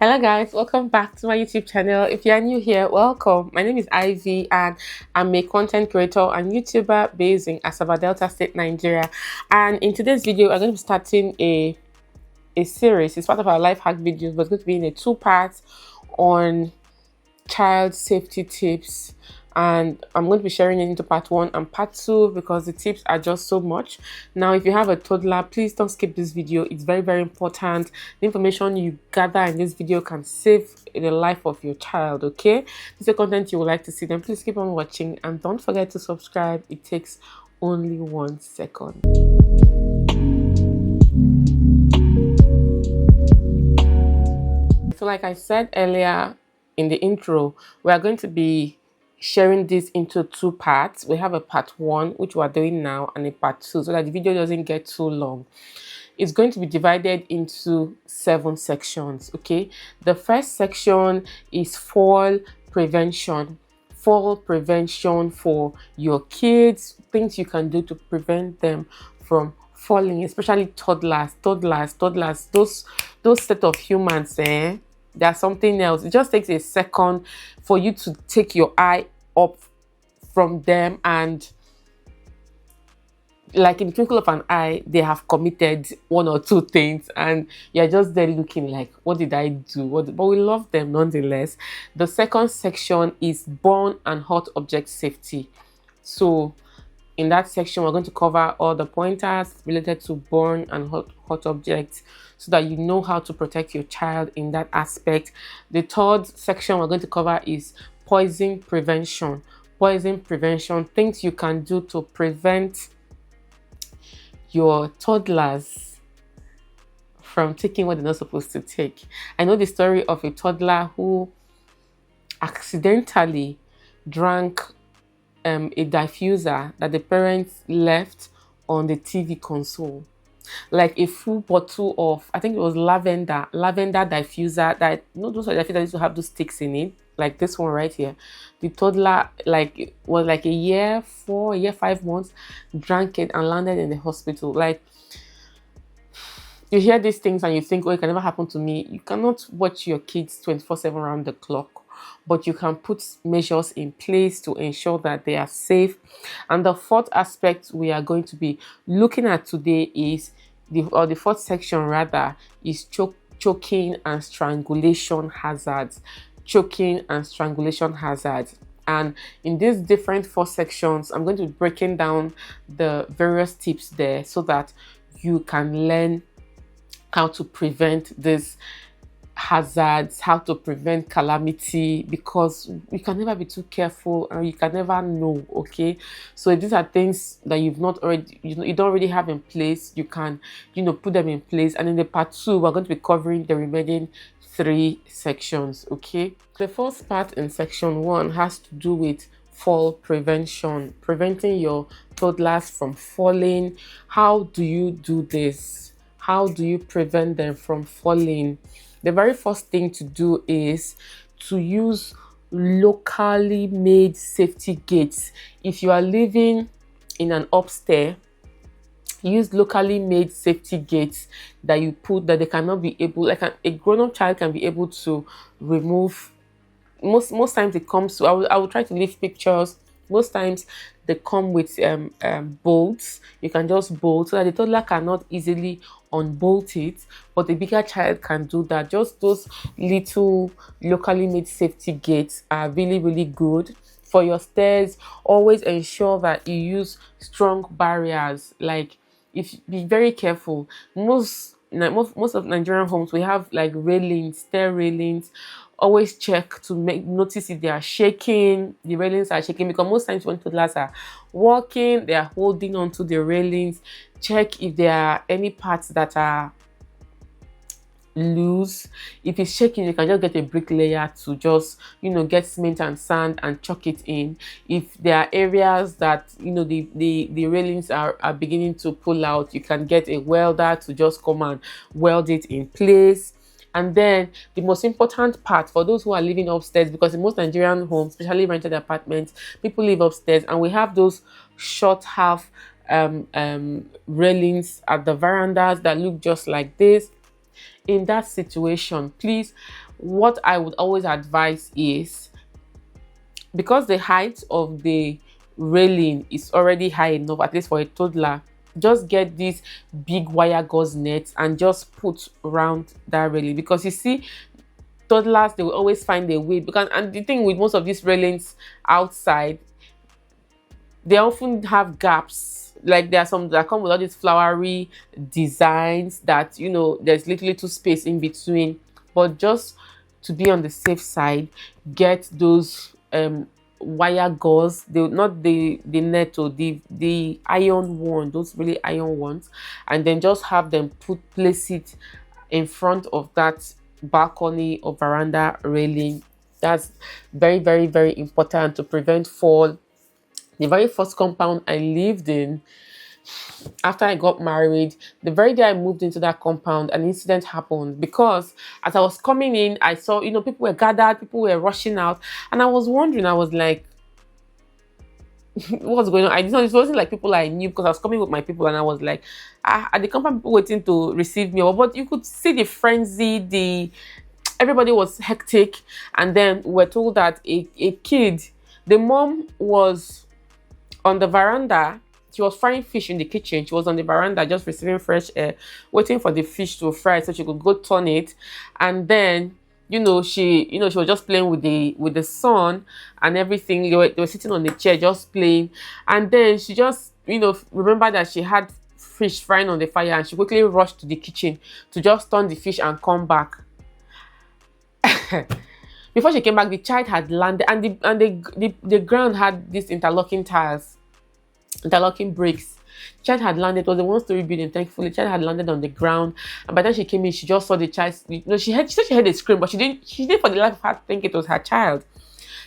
Hello guys, welcome back to my YouTube channel. If you are new here, welcome. My name is Ivy and I'm a content creator and YouTuber based in Asaba Delta State, Nigeria. And in today's video, I'm going to be starting a series. It's part of our life hack videos, but it's going to be in a two-part on child safety tips, and I'm going to be sharing it into part 1 and part 2 because the tips are just so much. Now, if you have a toddler, please don't skip this video. It's very, very important. The information you gather in this video can save the life of your child. Okay, this is the content you would like to see, then please keep on watching and don't forget to subscribe. It takes only 1 second. So like I said earlier in the intro, we are going to be sharing this into 2 parts. We have a part 1, which we are doing now, and a part 2, so that the video doesn't get too long. It's going to be divided into 7 sections. Okay, the first section is fall prevention. Fall prevention for your kids, things you can do to prevent them from falling, especially toddlers. Those set of humans, there's something else. It just takes a second for you to take your eye up from them, and like in the twinkle of an eye, they have committed 1 or 2 things, and you're just there looking like, what did I do? But we love them nonetheless. The second section is burn and hot object safety. So in that section, we're going to cover all the pointers related to burn and hot objects, so that you know how to protect your child in that aspect. The third section we're going to cover is poison prevention. Poison prevention, things you can do to prevent your toddlers from taking what they're not supposed to take. I know the story of a toddler who accidentally drank a diffuser that the parents left on the TV console, like a full bottle of, I think it was lavender diffuser. That, you know, those are diffusers that used to have those sticks in it, like this one right here. The toddler, like, was like a year 5 months, drank it and landed in the hospital. Like, you hear these things and you think, oh, it can never happen to me. You cannot watch your kids 24/7 around the clock, but you can put measures in place to ensure that they are safe. And the fourth aspect we are going to be looking at today is the fourth section rather is choking and strangulation hazards. Choking and strangulation hazards. And in these different 4 sections, I'm going to be breaking down the various tips there so that you can learn how to prevent this hazards, how to prevent calamity, because you can never be too careful and you can never know. Okay, so if these are things that you don't already have in place, you can put them in place. And in the part 2, we're going to be covering the remaining 3 sections. Okay, the first part in section 1 has to do with fall prevention, preventing your toddlers from falling. How do you do this? How do you prevent them from falling? The very first thing to do is to use locally made safety gates. If you are living in an upstairs, use locally made safety gates that you put, that they cannot be able, like a grown-up child can be able to remove. Most times it comes to, I will try to leave pictures. Most times they come with bolts. You can just bolt so that the toddler cannot easily unbolt it, but the bigger child can do that. Just those little locally made safety gates are really, really good. For your stairs, always ensure that you use strong barriers. Like, be very careful. Most of Nigerian homes, we have like railings, stair railings. Always check to notice if they are shaking, the railings are shaking, because most times when toddlers are walking, they are holding onto the railings. Check if there are any parts that are loose. If it's shaking, you can just get a bricklayer to just get cement and sand and chuck it in. If there are areas that the railings are beginning to pull out, you can get a welder to just come and weld it in place. And then the most important part for those who are living upstairs, because in most Nigerian homes, especially rented apartments, people live upstairs, and we have those short half railings at the verandas that look just like this. In that situation, please what I would always advise is, because the height of the railing is already high enough, at least for a toddler, just get these big wire gauze nets and just put around that railing. Because you see, toddlers, they will always find a way, because, and the thing with most of these railings outside, they often have gaps. Like there are some that come with all these flowery designs that, you know, there's little space in between. But just to be on the safe side, get those wire gauze, not the net, or the iron one, those really iron ones, and then just have them place it in front of that balcony or veranda railing. That's very, very, very important to prevent fall. The very first compound I lived in after I got married, the very day I moved into that compound, an incident happened. Because as I was coming in, I saw, you know, people were gathered, people were rushing out, and I was wondering, I was like, what's going on? It wasn't like people I knew, because I was coming with my people, and I was like, at the compound, people waiting to receive me. But you could see the frenzy, everybody was hectic. And then we were told that a kid, the mom was on the veranda. She was frying fish in the kitchen. She was on the veranda just receiving fresh air, waiting for the fish to fry so she could go turn it. And then, she was just playing with the son and everything. They were sitting on the chair just playing. And then she just, remembered that she had fish frying on the fire, and she quickly rushed to the kitchen to just turn the fish and come back. Before she came back, the child had landed, and the ground had these interlocking bricks. The child had landed. It was a one-story building. Thankfully, the child had landed on the ground. And by the time she came in, she just saw the child. She said she heard a scream, but she didn't for the life of her think it was her child.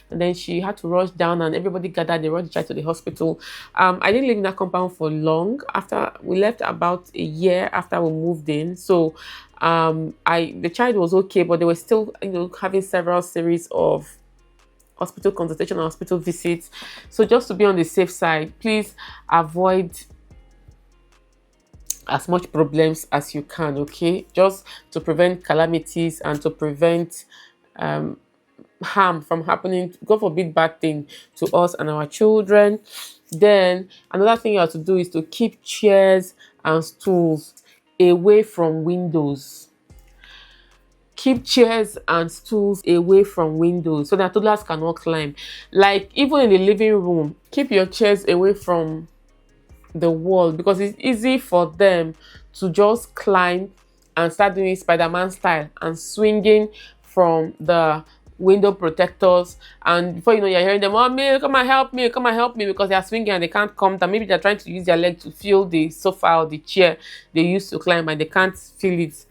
And then she had to rush down, and everybody gathered. They rushed the child to the hospital. I didn't live in that compound for long. After we left, about a year after we moved in. So the child was okay, but they were still having several series of hospital consultation and hospital visits. So just to be on the safe side, please avoid as much problems as you can, okay? Just to prevent calamities and to prevent harm from happening, God forbid, bad thing to us and our children. Then another thing you have to do is to keep chairs and stools away from windows. Keep chairs and stools away from windows so that toddlers cannot climb. Like even in the living room, keep your chairs away from the wall, because it's easy for them to just climb and start doing Spider-Man style and swinging from the window protectors. And before you know, you're hearing them, "Mommy, come and help me, come and help me," because they are swinging and they can't come down. Maybe they're trying to use their leg to feel the sofa or the chair they used to climb, and they can't feel it.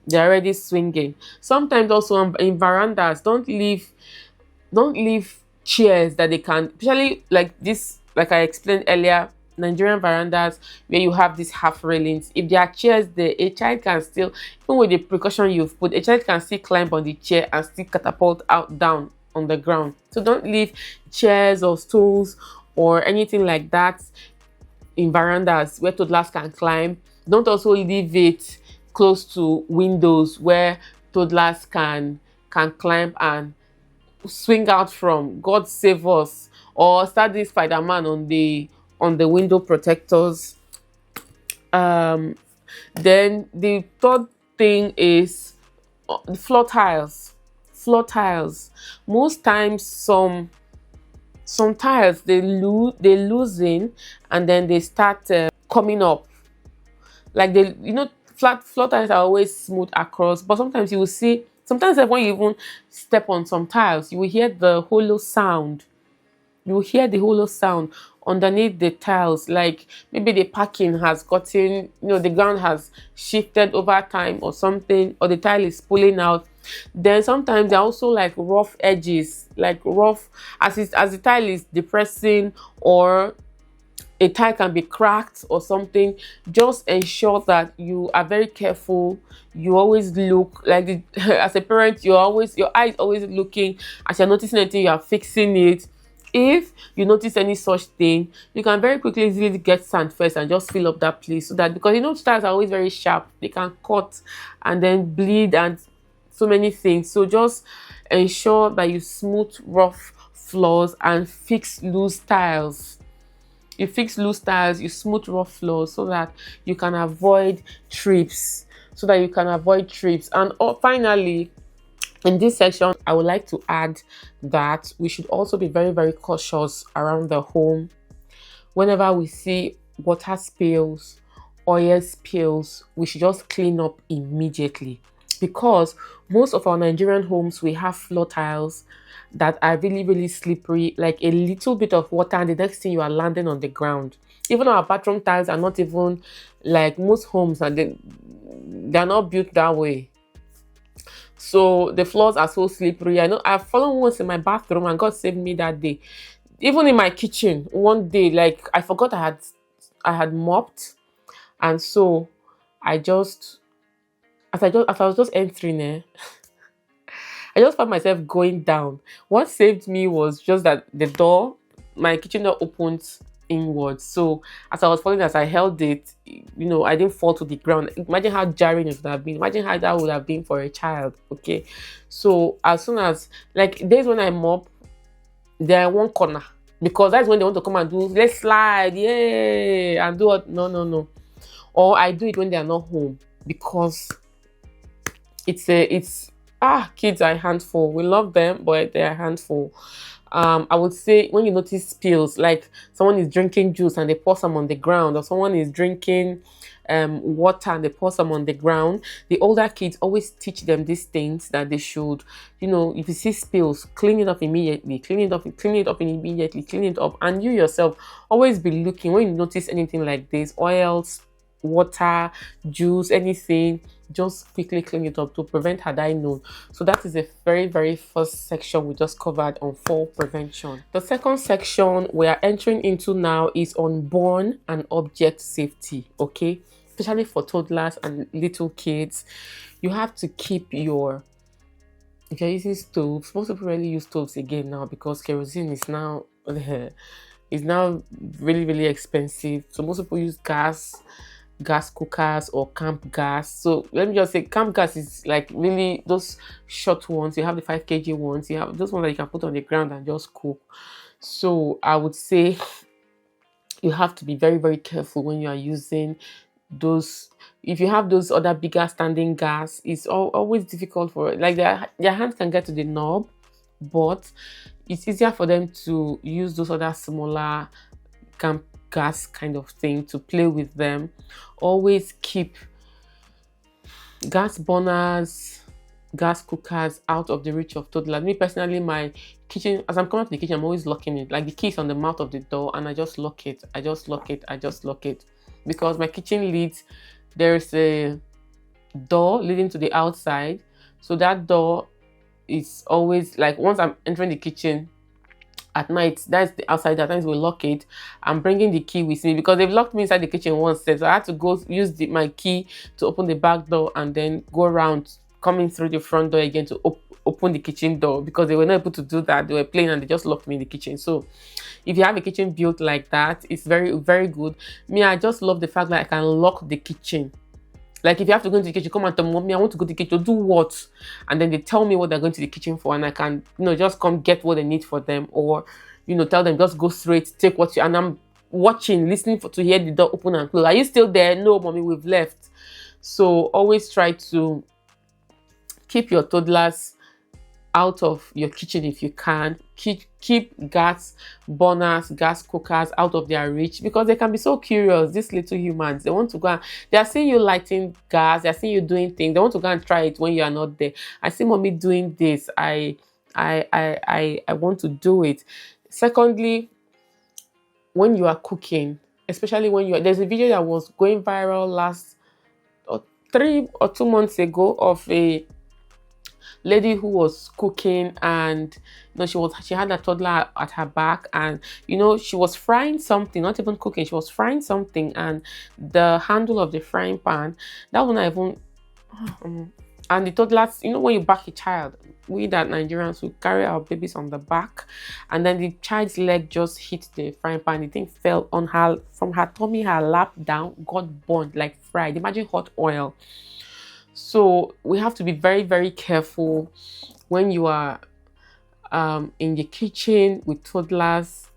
They're already swinging. Sometimes also in verandas, don't leave chairs that they can, especially like this, like I explained earlier, Nigerian verandas where you have these half railings. If there are chairs there, a child can still, even with the precaution you've put, a child can still climb on the chair and still catapult out down on the ground. So don't leave chairs or stools or anything like that in verandas where toddlers can climb. Don't also leave it close to windows where toddlers can climb and swing out from. God save us. Or start this Spider-Man on the window protectors. Then the third thing is the floor tiles. Most times some tiles they loosen and then they start coming up. Like floor tiles are always smooth across, but sometimes you will see, sometimes when you even step on some tiles, you will hear the hollow sound. You will hear the hollow sound underneath the tiles, like maybe the packing has gotten, the ground has shifted over time or something, or the tile is pulling out. Then sometimes there are also like rough edges, like rough, as the tile is depressing, or a tile can be cracked or something. Just ensure that you are very careful. You always look like as a parent, your eyes always looking. As you're noticing anything, you are fixing it. If you notice any such thing, you can very quickly easily get sand first and just fill up that place, so that, because tiles are always very sharp, they can cut and then bleed, and so many things. So just ensure that you smooth rough floors and fix loose tiles. You fix loose tiles, you smooth rough floors so that you can avoid trips. And finally, in this section, I would like to add that we should also be very, very cautious around the home. Whenever we see water spills, oil spills, we should just clean up immediately, because most of our Nigerian homes, we have floor tiles that are really, really slippery. Like a little bit of water and the next thing you are landing on the ground. Even our bathroom tiles are not even like most homes, and they're not built that way. So the floors are so slippery. I know I've fallen once in my bathroom and God saved me that day. Even in my kitchen, one day, like I forgot I had mopped, and so I just as I was just entering there, I just found myself going down. What saved me was just that my kitchen door opened inwards. So as I was falling, as I held it, I didn't fall to the ground. Imagine how jarring it would have been. Imagine how that would have been for a child. Okay. So as soon as, like, days when I mop, they're one corner, because that's when they want to come and do, let's slide, yay, and do what? No. Or I do it when they are not home, because kids are a handful. We love them, but they're a handful. I would say when you notice spills, like someone is drinking juice and they pour some on the ground, or someone is drinking water and they pour some on the ground, the older kids always teach them these things, that they should, if you see spills, clean it up immediately, clean it up immediately, clean it up. And you yourself always be looking when you notice anything like this, oils, water, juice, anything, just quickly clean it up to prevent had I known. So that is the very, very first section we just covered on fall prevention. The second section we are entering into now is on born and object safety. Okay, especially for toddlers and little kids, you have to keep if you're using stoves, most people really use stoves again now, because kerosene is now really, really expensive. So most people use gas cookers or camp gas. So let me just say, camp gas is like really those short ones. You have the 5 kg ones, you have those ones that you can put on the ground and just cook. So I would say you have to be very, very careful when you are using those. If you have those other bigger standing gas, it's always difficult for, like, their hands can get to the knob, but it's easier for them to use those other smaller camp gas kind of thing to play with them. Always keep gas burners, gas cookers out of the reach of toddlers. Me personally, my kitchen, as I'm coming to the kitchen, I'm always locking it. Like the key is on the mouth of the door, and I just lock it. Because my kitchen leads, there's a door leading to the outside. So that door is always, like, once I'm entering the kitchen at night, that's the outside. At times we lock it. I'm bringing the key with me, because they've locked me inside the kitchen once. So I had to go use my key to open the back door and then go around, coming through the front door again to open the kitchen door, because they were not able to do that. They were playing and they just locked me in the kitchen. So if you have a kitchen built like that, it's very, very good. Me, I just love the fact that I can lock the kitchen. Like, if you have to go into the kitchen, come and tell me, I want to go to the kitchen, do what? And then they tell me what they're going to the kitchen for, and I can, just come get what they need for them, or, tell them, just go straight, take what and I'm watching, listening to hear the door open and close. Are you still there? No, mommy, we've left. So always try to keep your toddlers out of your kitchen if you can. Keep gas burners, gas cookers out of their reach, because they can be so curious. These little humans, they want to go they are seeing you lighting gas, they are seeing you doing things, they want to go and try it when you are not there. I see mommy doing this, I want to do it. Secondly, when you are cooking, especially when there's a video that was going viral last 3 or 2 months ago of a lady who was cooking, and she had a toddler at her back, and she was frying something, not even cooking, she was frying something, and the handle of the frying pan, that one not even and the toddlers, when you back a child, we that Nigerians, we carry our babies on the back, and then the child's leg just hit the frying pan. The thing fell on her, from her tummy, her lap down, got burned, like fried. Imagine hot oil. So we have to be very, very careful when you are in the kitchen with toddlers.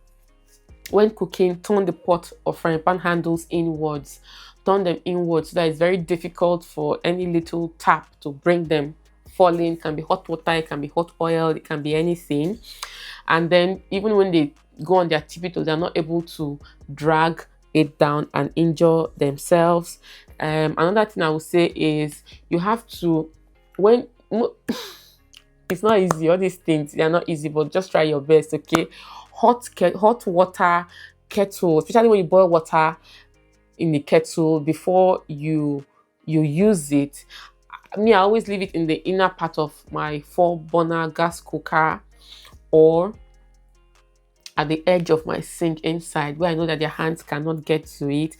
When cooking, turn the pot or frying pan handles inwards. Turn them inwards so that it's very difficult for any little tap to bring them falling. It can be hot water, it can be hot oil, it can be anything. And then even when they go on their tippy toes, they're not able to drag it down and injure themselves. Another thing I would say is you have to, when it's not easy, all these things, they're not easy, but just try your best, okay? Hot water kettle, especially when you boil water in the kettle before you use it. I always leave it in the inner part of my 4-burner gas cooker, or at the edge of my sink inside, where I know that their hands cannot get to it.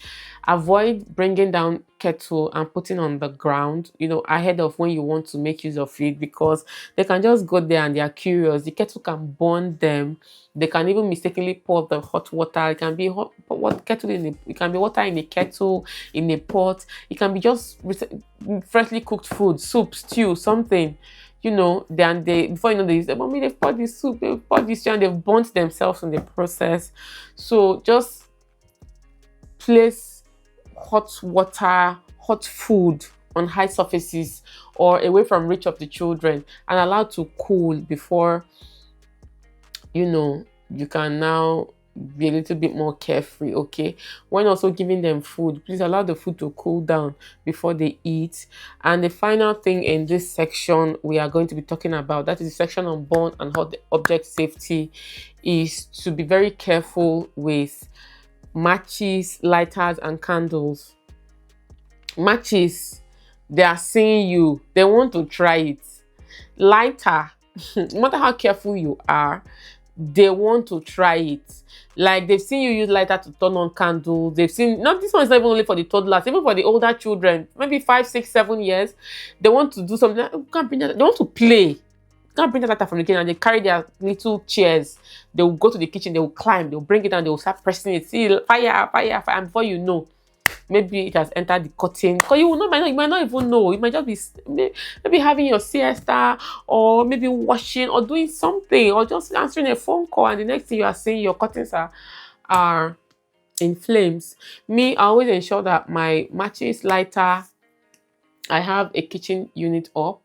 Avoid bringing down kettle and putting on the ground, ahead of when you want to make use of it, because they can just go there and they are curious. The kettle can burn them. They can even mistakenly pour the hot water. It can be it can be water in the kettle, in a pot. It can be just freshly cooked food, soup, stew, something. Then before they say, "Mommy, they've poured this soup, they've poured this," and they've burnt themselves in the process. So just place hot water, hot food on high surfaces or away from reach of the children, and allow to cool before you can now be a little bit more carefree. Okay, when also giving them food, please allow the food to cool down before they eat. And the final thing in this section we are going to be talking about, that is the section on burn and hot object safety, is to be very careful with matches, lighters, and candles. Matches, they are seeing you, they want to try it. Lighter, no matter how careful you are, they want to try it. Like, they've seen you use lighter to turn on candles. They've seen, this one is not even only for the toddlers, even for the older children, maybe 5, 6, 7 years. They want to do something. They want to play. You can't bring the lighter from the kitchen, and they carry their little chairs. They will go to the kitchen, they will climb, they will bring it down, they will start pressing it. See, fire, fire, fire. And before you know, maybe it has entered the curtain. Because you might not even know. You might just be maybe having your siesta, or maybe washing, or doing something, or just answering a phone call, and the next thing you are seeing, your curtains are in flames. I always ensure that my matches, lighter, I have a kitchen unit up,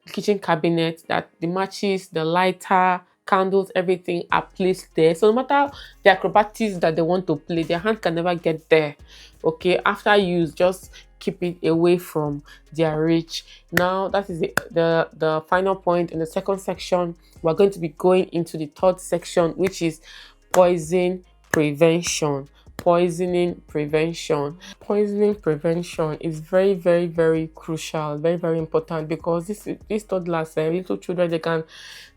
kitchen cabinet, that the matches, the lighter, candles, everything are placed there. So no matter the acrobatics that they want to play, their hand can never get there. Okay, after use, just keep it away from their reach. Now, that is the final point. In the second section, we're going to be going into the third section, which is poison prevention. Poisoning prevention is very, very, very crucial, very, very important, because these toddlers, little children,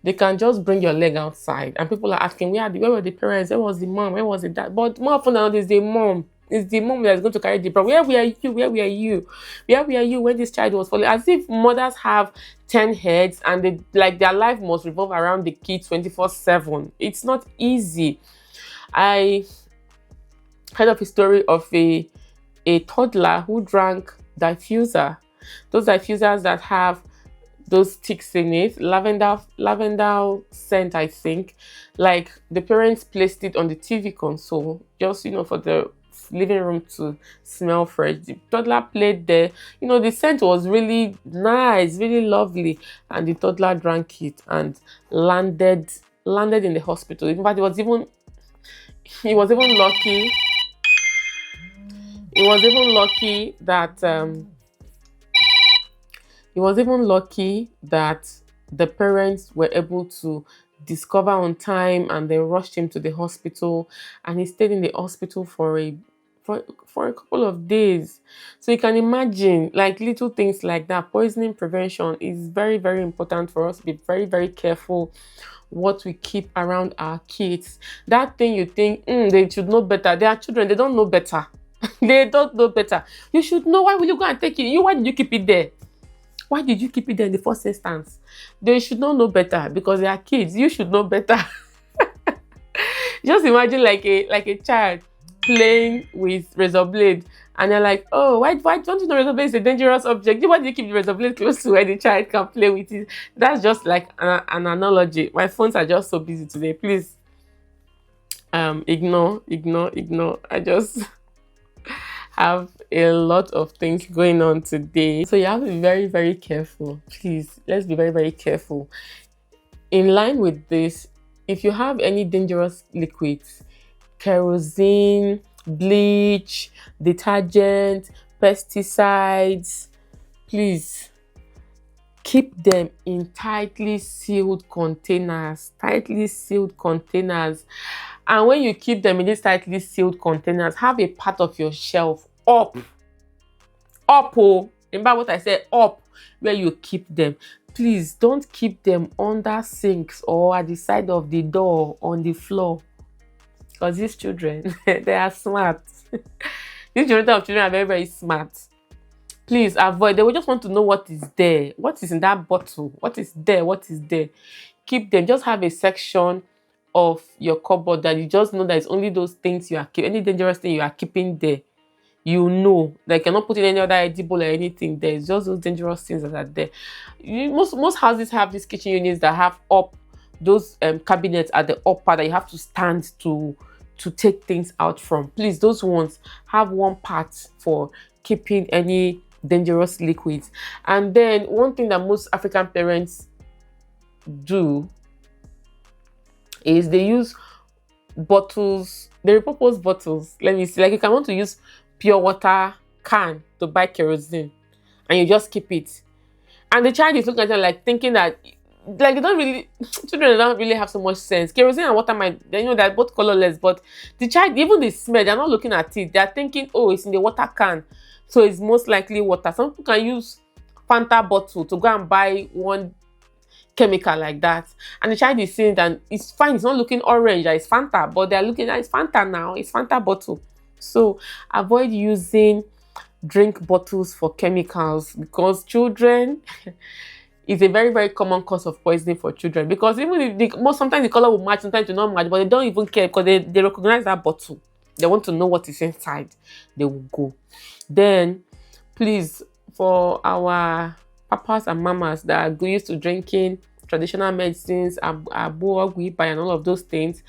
they can just bring your leg outside, and people are asking, where were the parents, where was the mom, where was the dad? But more often now, it's the mom that's going to carry the problem. Where were you when this child was falling? As if mothers have 10 heads and their life must revolve around the kids 24/7. It's not easy. I heard of a story of a toddler who drank diffuser. Those diffusers that have those sticks in it, lavender scent, I think. Like, the parents placed it on the TV console, just for the living room to smell fresh. The toddler played there. The scent was really nice, really lovely, and the toddler drank it and landed in the hospital. In fact, he was even lucky. He was even lucky that the parents were able to discover on time, and they rushed him to the hospital, and he stayed in the hospital for a couple of days. So you can imagine, like, little things like that. Poisoning prevention is very, very important for us to be very, very careful what we keep around our kids. That thing you think they should know better. They are children, they don't know better. They don't know better. You should know. Why will you go and take it? Why did you keep it there? Why did you keep it there in the first instance? They should not know better, because they are kids. You should know better. Just imagine like a child playing with razor blade And they're like, oh, why don't you know razor blade is a dangerous object? Why do you keep the razor blade close to where the child can play with it? That's just like an analogy. My phones are just so busy today. Please, ignore. I just have a lot of things going on today. So you have to be very, very careful. Please, let's be very, very careful. In line with this, if you have any dangerous liquids, kerosene, bleach, detergent, pesticides, please keep them in tightly sealed containers. And when you keep them in these tightly sealed containers, have a part of your shelf up. Remember what I said, up, where you keep them. Please don't keep them under sinks or at the side of the door on the floor. Because these children, they are smart. These generation of children are very, very smart. Please avoid. They will just want to know what is there. What is in that bottle? What is there? Keep them. Just have a section of your cupboard that you just know that it's only those things you are keeping. Any dangerous thing you are keeping there, you know, that you cannot put in any other edible or anything there. It's just those dangerous things that are there. Most houses have these kitchen units that have up those cabinets at the upper that you have to stand to take things out from. Please, those ones have one part for keeping any dangerous liquids. And then one thing that most African parents do is they use bottles, they repurpose bottles. Let me see, like you can want to use pure water can to buy kerosene and you just keep it. And the child is looking at it like thinking that, like, children don't really have so much sense. Kerosene and water they're both colorless, but the child, even the smell, they're not looking at it. They're thinking, oh, it's in the water can, so it's most likely water. Some people can use Fanta bottle to go and buy one chemical like that, and the child is seeing that it's fine, it's not looking orange, it's Fanta, but they're looking at it's Fanta now, it's Fanta bottle. So avoid using drink bottles for chemicals, because children is a very, very common cause of poisoning for children. Because even if sometimes the color will match, sometimes it will not match, but they don't even care because they recognize that bottle. They want to know what is inside. They will go. Then, please, for our papas and mamas that are used to drinking traditional medicines, abo, and all of those things,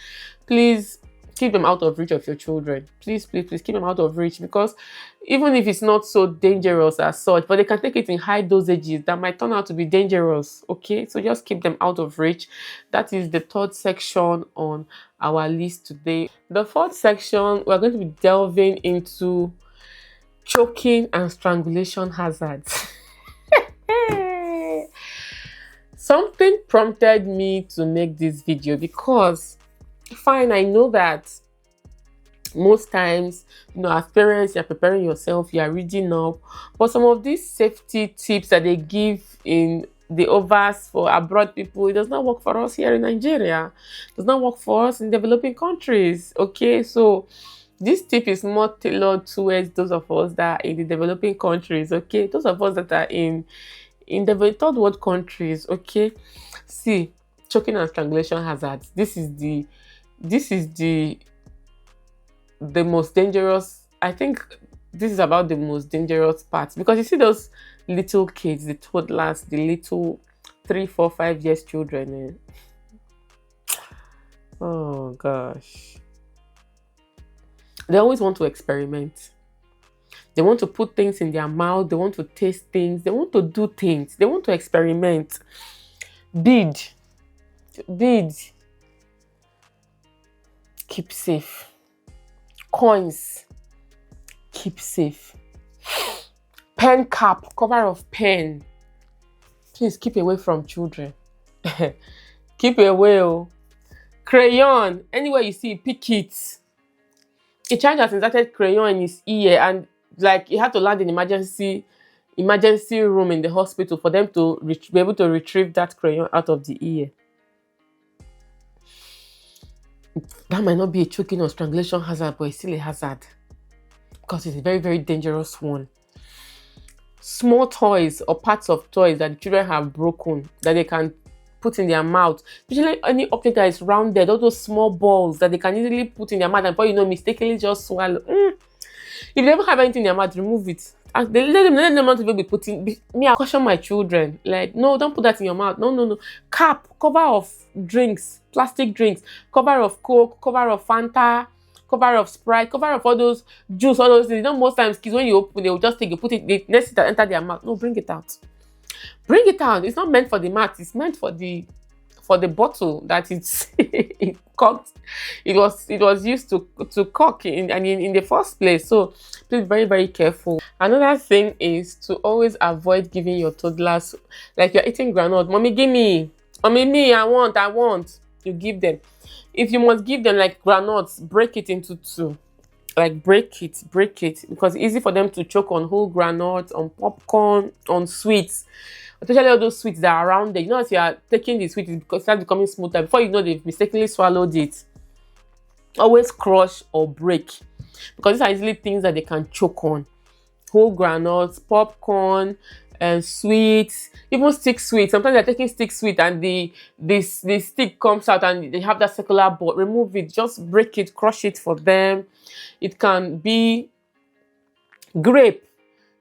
please keep them out of reach of your children. Please keep them out of reach, because even if it's not so dangerous as such, but they can take it in high dosages that might turn out to be dangerous. Okay, so just keep them out of reach. That is the third section on our list today. The fourth section, we're going to be delving into choking and strangulation hazards. Something prompted me to make this video because, fine, I know that most times, as parents, you're preparing yourself, you're reading up, but some of these safety tips that they give in the overs for abroad people, it does not work for us here in Nigeria. It does not work for us in developing countries. Okay, so this tip is more tailored towards those of us that are in the developing countries. Okay, those of us that are in the third world countries. Okay, see, choking and strangulation hazards. This is the most dangerous. I think this is about the most dangerous part, because you see those little kids, the toddlers, the little 3, 4, 5 years children. Oh gosh, they always want to experiment. They want to put things in their mouth. They want to taste things. They want to do things. They want to experiment. Bead. Keep safe. Coins. Keep safe. Pen cap. Cover of pen. Please keep away from children. Keep away. Oh. Crayon. Anywhere you see, pick it. A child has inserted crayon in his ear, and like he had to land in emergency room in the hospital for them to be able to retrieve that crayon out of the ear. That might not be a choking or strangulation hazard, but it's still a hazard, because it's a very, very dangerous one. Small toys or parts of toys that the children have broken that they can put in their mouth, especially any object that is rounded, all those small balls that they can easily put in their mouth and before you know, mistakenly just swallow. If they ever have anything in their mouth, remove it. And they let them not even be putting. Me, I caution my children. Like, no, don't put that in your mouth. No, no, no. Cap, cover of drinks, plastic drinks, cover of Coke, cover of Fanta, cover of Sprite, cover of all those juice, all those things. You know, most times kids, when you open, they will just take it, put it, the next thing that enter their mouth. No, bring it out. Bring it out. It's not meant for the mouth. It's meant for the bottle that it's it cocked. It was used to cock in the first place. So please, very, very careful. Another thing is to always avoid giving your toddlers, like you're eating granola. Mommy, give me. Mommy, me, I want. You give them. If you must give them like granules, break it into two. Like break it, because it's easy for them to choke on whole granules, on popcorn, on sweets, especially all those sweets that are around there. You know, as you are taking the sweet, it starts becoming smoother. Before you know, they've mistakenly swallowed it. Always crush or break, because these are easily things that they can choke on. Whole granules, popcorn, and sweets, even stick sweet. Sometimes they're taking stick sweet and the stick comes out and they have that circular board. Remove it, just break it, crush it for them. It can be grape,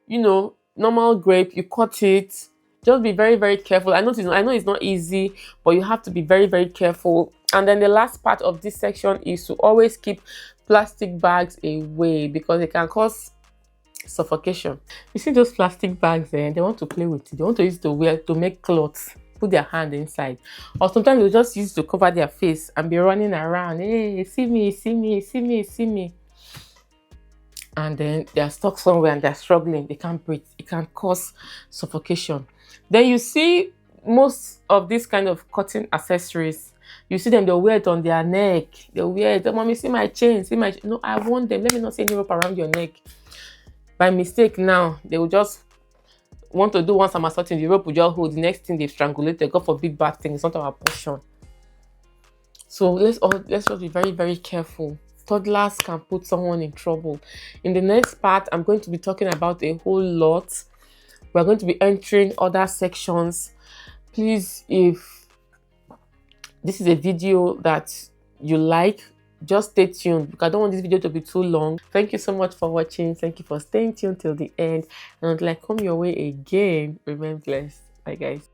normal grape. You cut it. Just be very, very careful. I know it's not easy, but you have to be very, very careful. And then the last part of this section is to always keep plastic bags away, because it can cause suffocation. You see those plastic bags there, they want to play with it. They want to use it to make clothes, put their hand inside. Or sometimes they'll just use it to cover their face and be running around. Hey, see me. And then they are stuck somewhere and they're struggling. They can't breathe. It can cause suffocation. Then you see most of these kind of cotton accessories. You see them, they'll wear it on their neck. They'll wear it. Mommy, see my chain. No, I want them. Let me not see any rope around your neck. By mistake now, they will just want to do one somersault in the rope, will just hold. The next thing they've strangulated. God forbid bad things. It's not our portion. So let's just be very, very careful. Toddlers can put someone in trouble. In the next part, I'm going to be talking about a whole lot. We're going to be entering other sections. Please, if this is a video that you like, just stay tuned, because I don't want this video to be too long. Thank you so much for watching. Thank you for staying tuned till the end. And until I come your way again, remain blessed. Bye, guys.